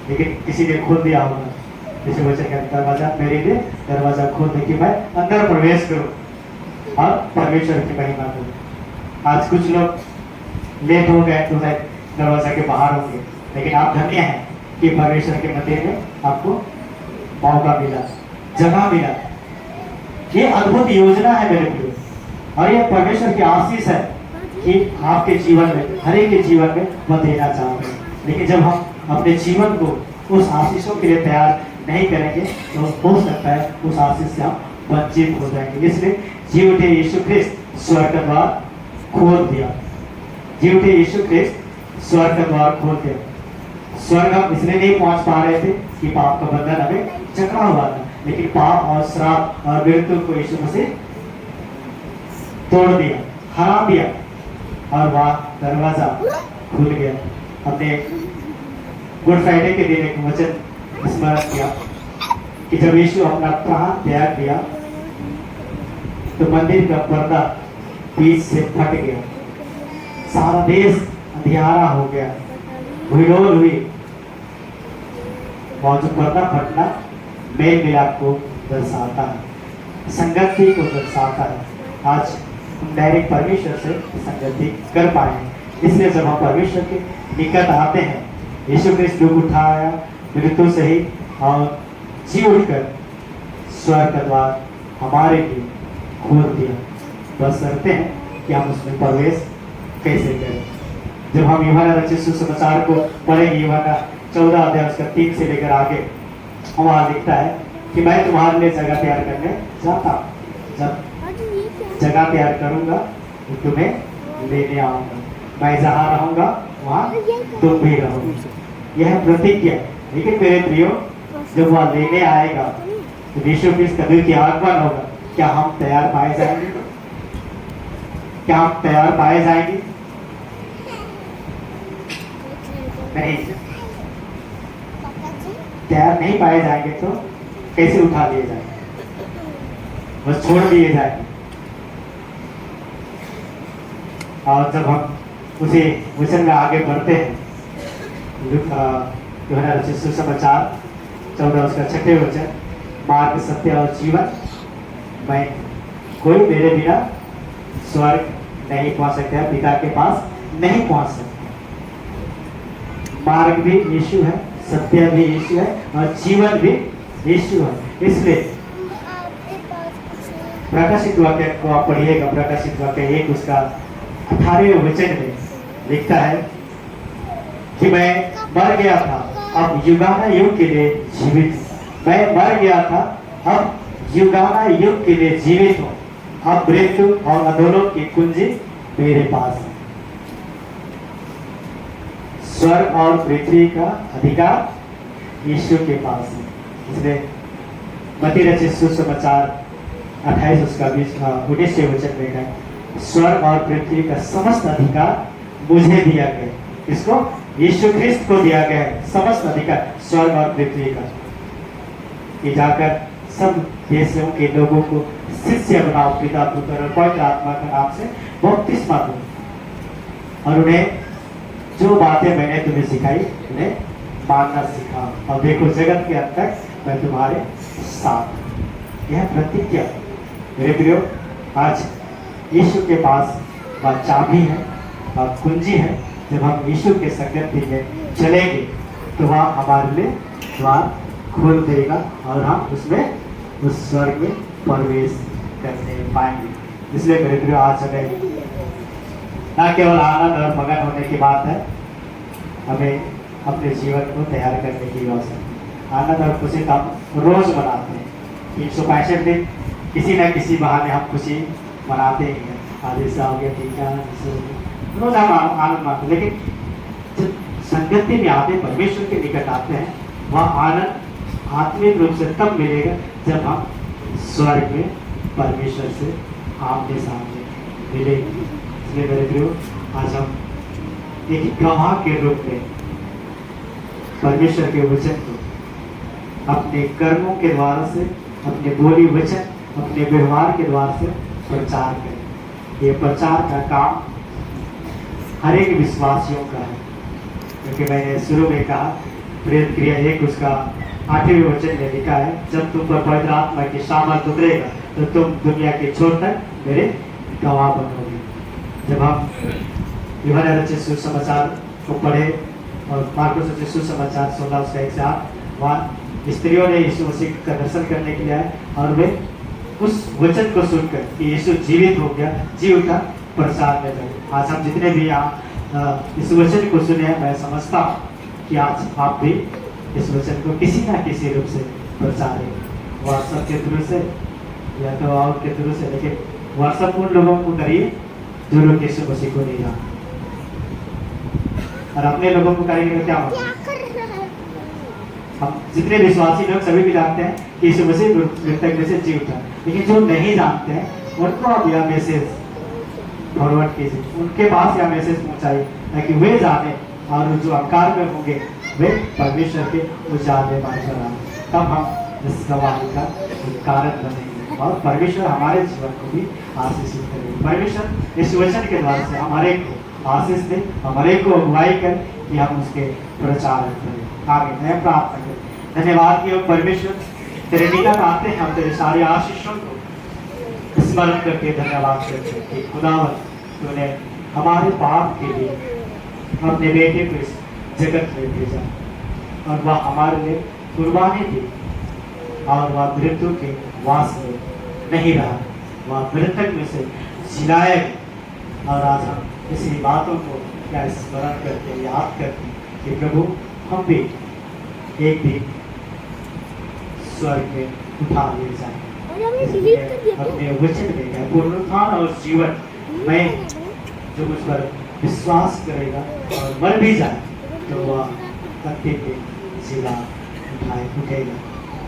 लेकिन किसी ने खोल दिया होगा। किसी वजह का दरवाजा मेरे लिए दरवाजा खोल दे कि मैं अंदर प्रवेश करूं और परमेश्वर की महिमा करूं। आज कुछ लोग लेट हो गए तो शायद दरवाजा के बाहर होंगे, लेकिन आप धन्य हैं कि परमेश्वर के मंदिर में आपको मौका मिला, जगह मिला। ये अद्भुत योजना है मेरे प्रिय, और ये परमेश्वर की आशीष है कि आपके जीवन में, हर एक के जीवन में वह देना चाहते हैं। लेकिन जब हम अपने जीवन को उस आशीषों के लिए तैयार नहीं करेंगे तो हो सकता है उस आशीष से हम वंचित हो जाएंगे। इसलिए जी उठे यीशु ख्रिस्त स्वर्ग का द्वार खोल दिया, जी उठे यीशु ख्रिस्त स्वर्ग का द्वार खोल दिया। स्वर्ग हम इसलिए नहीं पहुंच पा रहे थे कि पाप का बंधन हमें जकड़ा हुआ था, लेकिन पाप और श्राप और मृत्यु को यीशु मसीह तोड़ दिया, हरा दिया, और वह दरवाजा खुल गया। हमने गुड फ्राइडे के दिन एक वचन स्मरण किया कि जब यीशु अपना प्राण त्याग दिया तो मंदिर का पर्दा बीच से फट गया, सारा देश अंधियारा हो गया, भूलोल हुई। और जो पर्दा फटना मेल मिलाप को दर्शाता है, संगति को दर्शाता है। आज हम डायरेक्ट परमेश्वर से संगति कर पाए, इसलिए जब हम परमेश्वर के निकट आते हैं, यीशु क्रिस्त दुख उठाया मृत्यु से ही और जी उठकर स्वर्ग का द्वार हमारे लिए खोल दिया। बस करते हैं कि हम उसमें प्रवेश कैसे करें। जब हम यूहन्ना रचित सुसमाचार को पढ़ेंगे, यूहन्ना 14 अध्याय उसका 3 से लेकर आगे, वहाँ लिखता है कि मैं तुम्हारे लिए जगह तैयार करने जाता हूँ, जब जगह तैयार करूंगा तो तुम्हें लेने आऊंगा, मैं जहाँ रहूंगा वहाँ तुम भी रहोगे। यह प्रतिज्ञा। लेकिन मेरे प्रियो, जब वह लेने आएगा तो यीशु क्रिस्त कभी की आगमन होगा, क्या हम तैयार पाए जाएंगे? क्या हम तैयार पाए जाएंगे? नहीं, तैयार नहीं पाए जाएंगे तो कैसे उठा लिए जाएंगे? बस छोड़ दिए जाएंगे। और जब हम उसी वचन में आगे बढ़ते हैं, यूहन्ना रचित सुसमाचार 14 उसका 6 वचन, मार्ग सत्य और जीवन, मैं कोई मेरे बिना स्वर्ग नहीं पहुंच सकता, पिता के पास नहीं पहुंच सकता। मार्ग भी यीशु है, सत्य भी यीशु है और जीवन भी यीशु है। इसलिए प्रकाशित वाक्य को आप पढ़िएगा, प्रकाशित वाक्य 1 उसका 18वें वचन में लिखता है कि मैं मर गया था, अब युगाना युग के लिए जीवित हूँ। मैं मर गया था, अब युगाना युग के लिए जीवित हूँ। अब मृत्यु और अधोलोक की कुंजी मेरे पास है। स्वर्ग और पृथ्वी का अधिकार यीशु के पास है। इसलिए मत्ती रचित सुसमाचार 28 उसका 19 वचन में है, स्वर्ग और पृथ्वी का समस्त अधिकार मुझे दिया गया। इसको यीशु ख्रिस्त को दिया गया है, समस्त अधिकार स्वर्ग और पृथ्वी का। कि जाकर सब देशों के लोगों को शिष्य बनाओ, पिता पुत्र और पवित्र आत्मा के नाम से बपतिस्मा दो, और उन्हें जो बातें मैंने तुम्हें सिखाई उन्हें मानना सिखाओ और देखो जगत के अंत तक मैं तुम्हारे साथ हूं। यह प्रतिज्ञा मेरे प्रियो आज यीशु के पास वह चाबी है और कुंजी है। जब हम यीशु के संगति में चलेंगे तो वह हमारे लिए द्वार खोल देगा और हम उसमें उस स्वर्ग में प्रवेश करने पाएंगे। इसलिए मेरे प्रियो आज हमें न केवल आनंद और मगन होने की बात है, हमें अपने जीवन को तैयार करने की व्यवस्था है। आनंद और खुशी का हम रोज मनाते हैं, 365 दिन किसी न किसी बहाने हम खुशी मनाते ही हैं। आज ऐसा हो गया, ठीक है, रोज हम आनंद मानते हैं, लेकिन जब संगति में आते, परमेश्वर के निकट आते हैं, वह आनंद आत्मिक रूप से तब मिलेगा जब हम स्वर्ग में परमेश्वर से आमने सामने मिलेंगे। इसलिए मेरे प्रियो आज हम एक गवाह के रूप में परमेश्वर के वचन को अपने कर्मों के द्वारा से, अपने बोली वचन, अपने व्यवहार के द्वारा से प्रचार करें। ये प्रचार का काम हर एक विश्वासियों का है, क्योंकि मैंने शुरू में कहा प्रेरित क्रिया 1 उसका 8वें वचन में लिखा है, जब तुम पर पवित्र आत्मा की सामर्थ उतरेगा तो तुम दुनिया के छोर तक मेरे गवाह बनोगे। जब हम यूहन्ना रचित सुसमाचार को पढ़े और मार्कुस रचित सुसमाचार 16 उसका 1 से 8, वहाँ स्त्रियों ने यीशु मसीह का दर्शन करने के लिए आए और वे उस वचन को सुनकर कि यीशु जीवित हो गया, जी उठा, प्रसाद में गए। आज हम जितने भी यहाँ इस वचन को सुने, मैं समझता हूँ कि आज आप भी इस वचन को किसी ना किसी रूप से प्रचार व्हाट्सएप के थ्रू से या तो और के थ्रू से, लेकिन व्हाट्सएप उन लोगों को करिए जो लोग यीशु मसीह को नहीं जानते, और अपने लोगों को करेंगे तो क्या होगा? हम जितने विश्वासी लोग सभी भी जानते हैं कि यीशु मसीह मृतक में से जी उठा, लेकिन जो नहीं जानते हैं उनको आप यह मैसेज फॉरवर्ड कीजिए, उनके पास यह मैसेज पहुंचाइए ताकि वे जाने और जो अंकार में होंगे वे परमेश्वर के उजाले में चढ़ा, तब हम इस गवाही का कारण बनेंगे और परमेश्वर हमारे जीवन को भी आशीषित करेंगे। परमेश्वर इस वचन के द्वारा से हमारे को आशीष दे, हमारे को अगुवाई कर कि हम उसके प्रचार करें। आगे मैं प्रार्थना करें। धन्यवाद कि परमेश्वर तेरे निकट आते हैं, हम तेरे सारे आशीषों को स्मरण करके धन्यवाद करते हैं कि खुदावन तूने हमारे पाप के लिए अपने बेटे को इस जगत में भेजा और वह हमारे लिए कुर्बानी दी और वह मृत्यु के वास में नहीं रहा, वह मृतक में से जिलाया गया। और आज हम इसी बातों को क्या स्मरण करते, याद करते कि प्रभु हम भी एक दिन स्वर्ग में उठा ले जाए। अपने वचन में क्या पुनरुत्थान और जीवन में जो मुझ पर विश्वास करेगा और मर भी जाए तो वह तख्ते पे जिला उठेगा।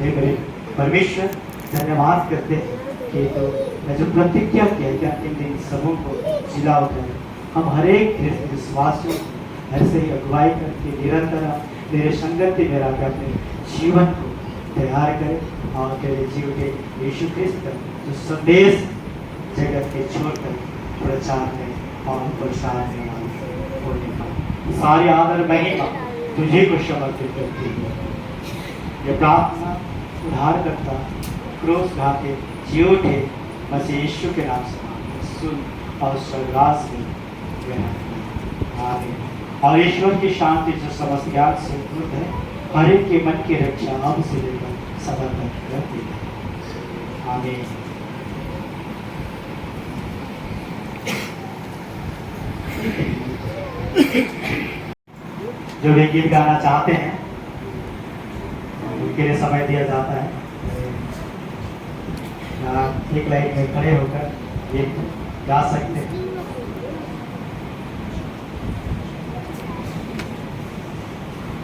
मेरे परमेश्वर धन्यवाद करते हैं कि तो मैं जो प्रतिज्ञा किया कि अंतिम दिन सबों को जिला उठाए, हम हर एक विश्वासियों को ऐसे ही अगुवाई करके निरंतर तेरे संगति में रहकर अपने जीवन को तैयार करें और तेरे जीव के यीशु ख्रिस्त का जो संदेश जगत के छोड़ कर प्रचार में और प्रसार में होने का सारी आदर महिमा तुझे को समर्पित करती है। ये प्रार्थना उद्धारकर्ता क्रूस ढाके जी उठे मसीह यीशु के नाम से सुन और स्वर्गराज में आमीन। और ईश्वर की शांति जो समस्त ज्ञान से पूर्ण है, हर एक के मन की रक्षा अब से लेकर सदा तक रहती है। आमीन। जो भी गीत गाना चाहते हैं उनके लिए समय दिया जाता है। आप एक लाइन में खड़े होकर गीत गा सकते हैं।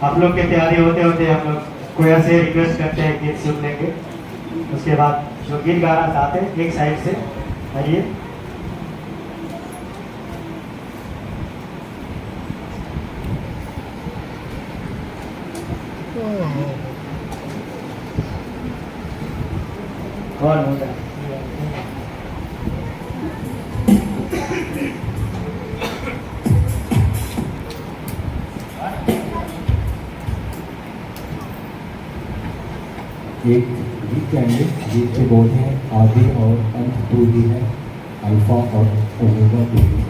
आप लोग की तैयारी होते होते हम लोग कोई ऐसे रिक्वेस्ट करते हैं गीत सुन लेंगे, उसके बाद जो गीत गाना चाहते हैं एक साइड से आइए। कौन होगा? एक गीत गाएंगे। गीत के बोल हैं आदि और अंत तू ही है, अल्फा और ओमेगा तू ही है।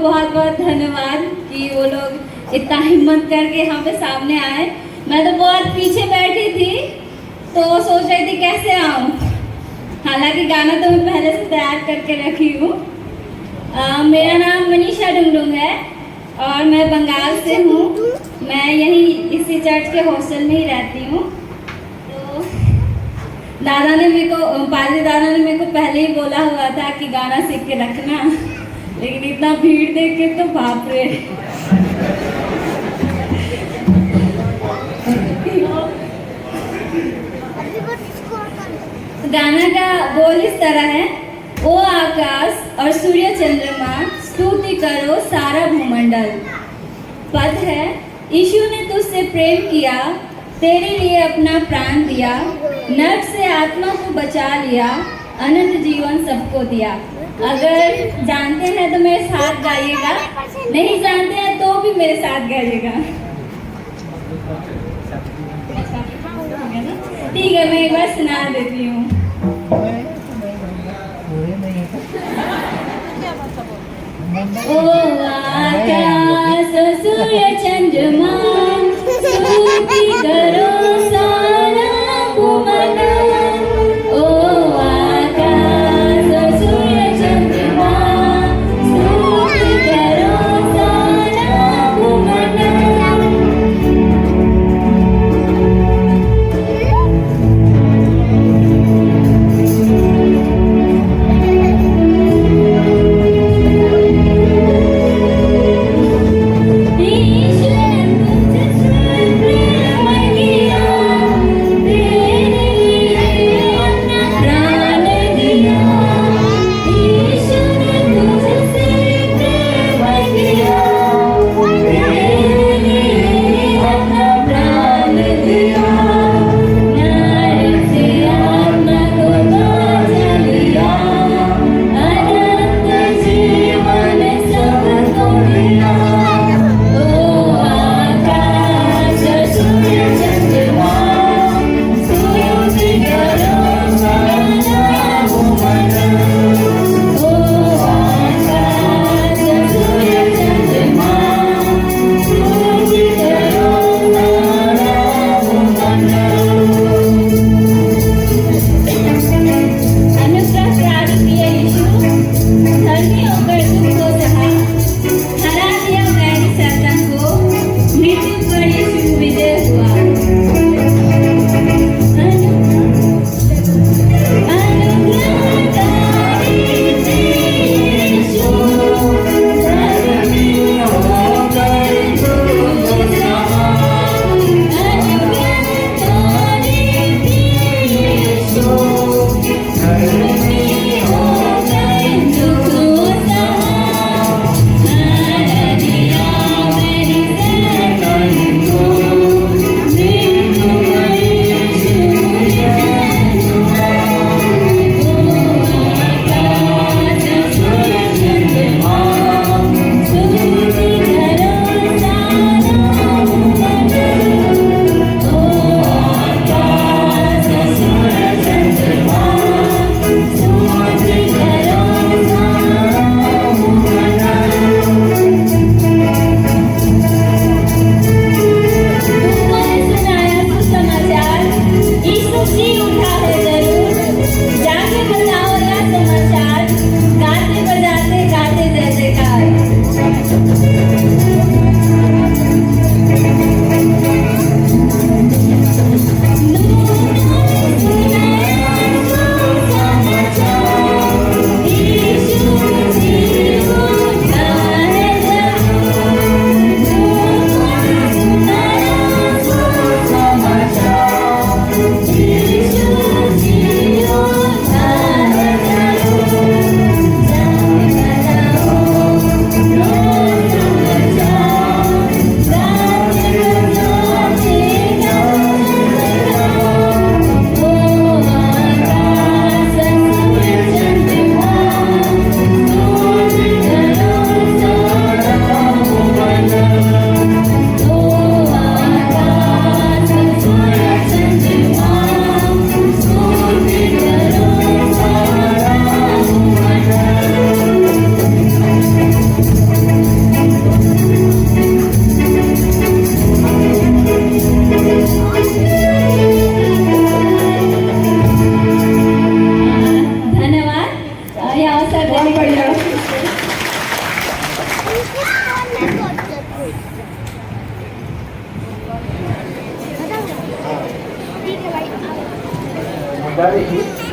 बहुत बहुत धन्यवाद कि वो लोग इतना हिम्मत करके यहाँ पे सामने आए। मैं तो बहुत पीछे बैठी थी तो सोच रही थी कैसे आऊँ, हालांकि गाना तो मैं पहले से तैयार करके रखी हूँ। मेरा नाम मनीषा डुंगडुंग है और मैं बंगाल से हूँ। मैं यहीं इसी चर्च के हॉस्टल में ही रहती हूँ। तो दादा ने मेरे को, पादरी दादा ने मेरे को पहले ही बोला हुआ था कि गाना सीख के रखना, लेकिन इतना भीड़ देख के तो बाप रे। गाना का बोल इस तरह है, ओ आकाश और सूर्य चंद्रमा स्तुति करो सारा भूमंडल। पद है, यीशु ने तुझसे प्रेम किया, तेरे लिए अपना प्राण दिया, नर्क से आत्मा को बचा लिया, अनंत जीवन सबको दिया। अगर जानते हैं तो मेरे साथ गाइएगा, नहीं जानते हैं तो भी मेरे साथ गाइएगा। ठीक है, मैं एक बार सुना देती हूँ। ओ आकाश सूर्य चंद्रमा स्तुति करो सारा भूमंडल। ओ आकाश सूर्य चंद्रमा स्तुति करो सारा भूमंडल। गाड़ी की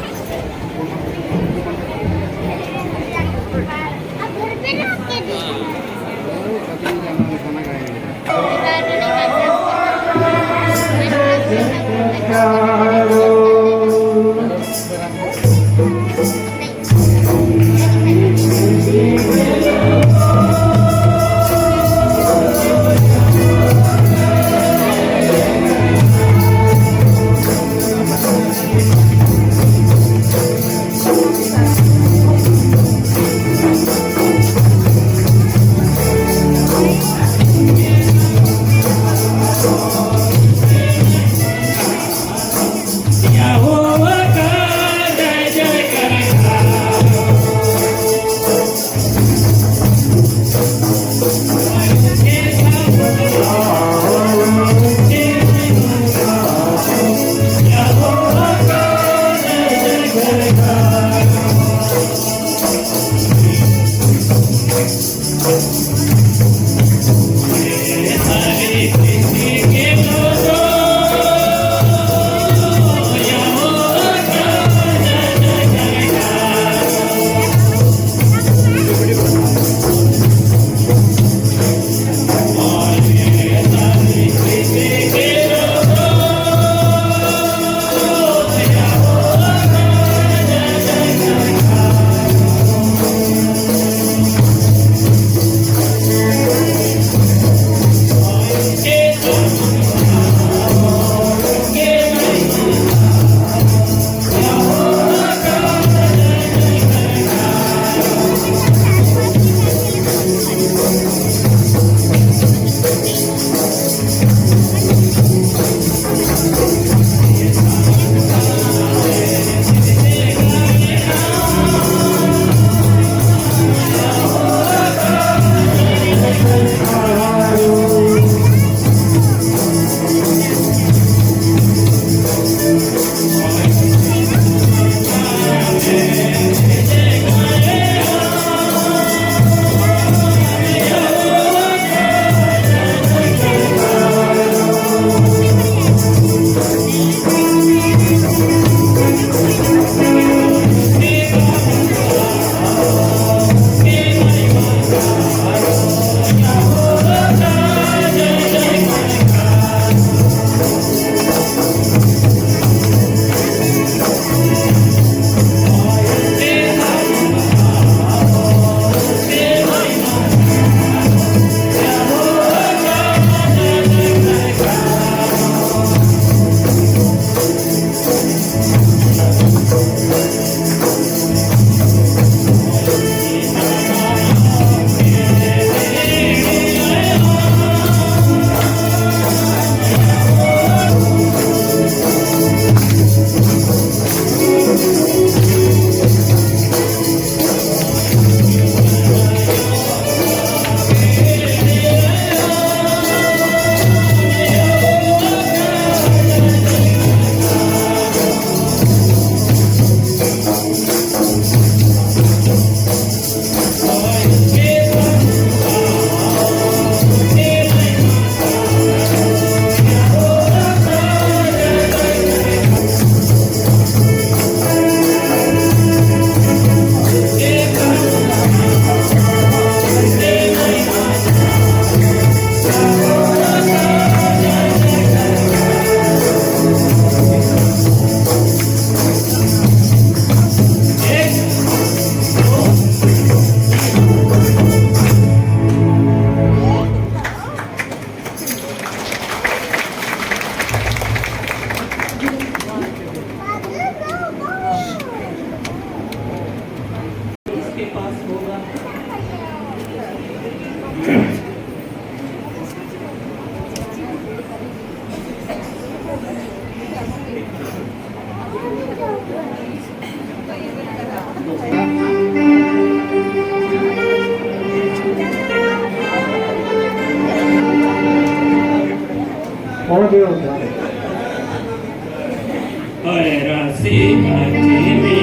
और राशि